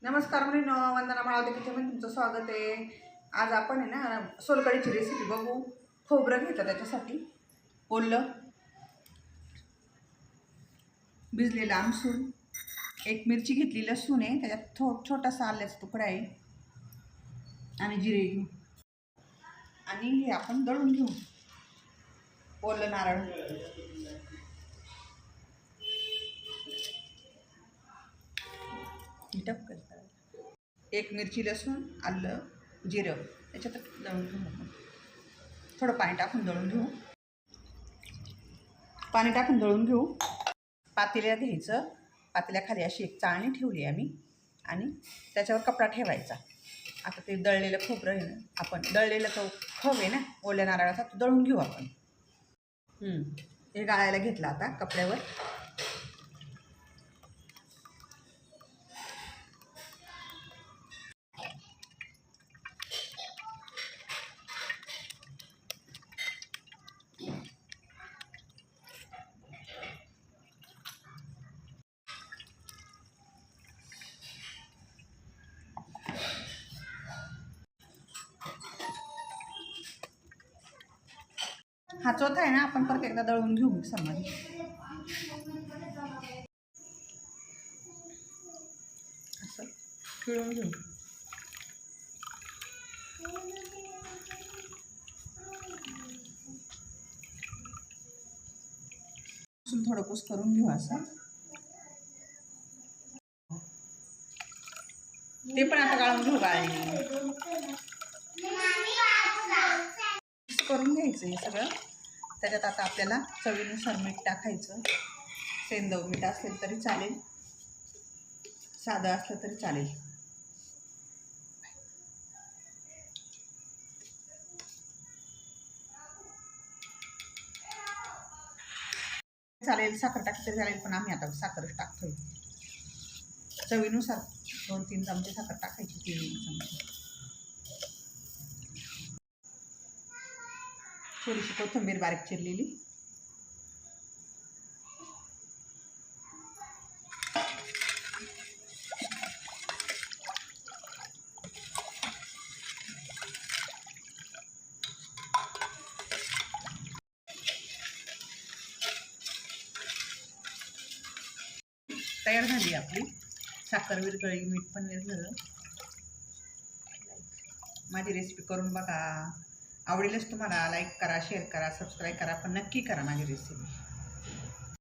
नमस्कार मुलींनो, वंदना माळवते किचनमध्ये तुमचं स्वागत आहे. आज आपण आहे ना सोलकढीची रेसिपी बघू. खोबरं घेतलं, त्याच्यासाठी ओलं भिजलेलं आमसूल, एक मिरची घेतली, लसूण आहे, त्याच्यात छोटासा आल्याचा तुकडा आहे आणि जिरे घेऊ. आणि हे आपण दळून घेऊ. ओलं नारळ, एक मिरची, लसूण, आलं, जिरं त्याच्यात दळून घेऊ. आपण थोडं पाणी टाकून दळून घेऊ. पाणी टाकून दळून घेऊ. पातेल्यात घ्यायचं. पातेल्याखाली अशी एक चाळणी ठेवली आम्ही आणि त्याच्यावर कपडा ठेवायचा. आता ते दळलेलं खोबरं आहे ना, आपण दळलेलं तो खव आहे ना ओल्या नारळाचा, तो दळून घेऊ आपण. हे गाळायला घेतलं आता कपड्यावर. हा चौथा आहे ना, आपण परत एकदा दळून घेऊ मिक्सरमध्ये. असं पिळून घेऊ. थोडं कुस करून घेऊ असं. ते पण आता गाळून घेऊ. करून घ्यायचं हे सगळं. त्याच्यात आता आपल्याला चवीनुसार मीठ टाकायचं. सेंदव मीठ असेल तरी चालेल, साधं असलं तरी चालेल. साखर टाकली तरी चालेल, पण आम्ही आता साखरच टाकतोय. चवीनुसार 2-3 चमचे साखर टाकायची. 3 चमचे. थोडीशी कोथिंबीर बारीक चिरलेली. तयार झाली आपली साखर विरघळली, मीठ पण विरघळलं. माझी रेसिपी करून बघा. आवडेलच तुम्हाला. लाईक करा, शेअर करा, सबस्क्राईब करा, पण नक्की करा माझी रेसिपी.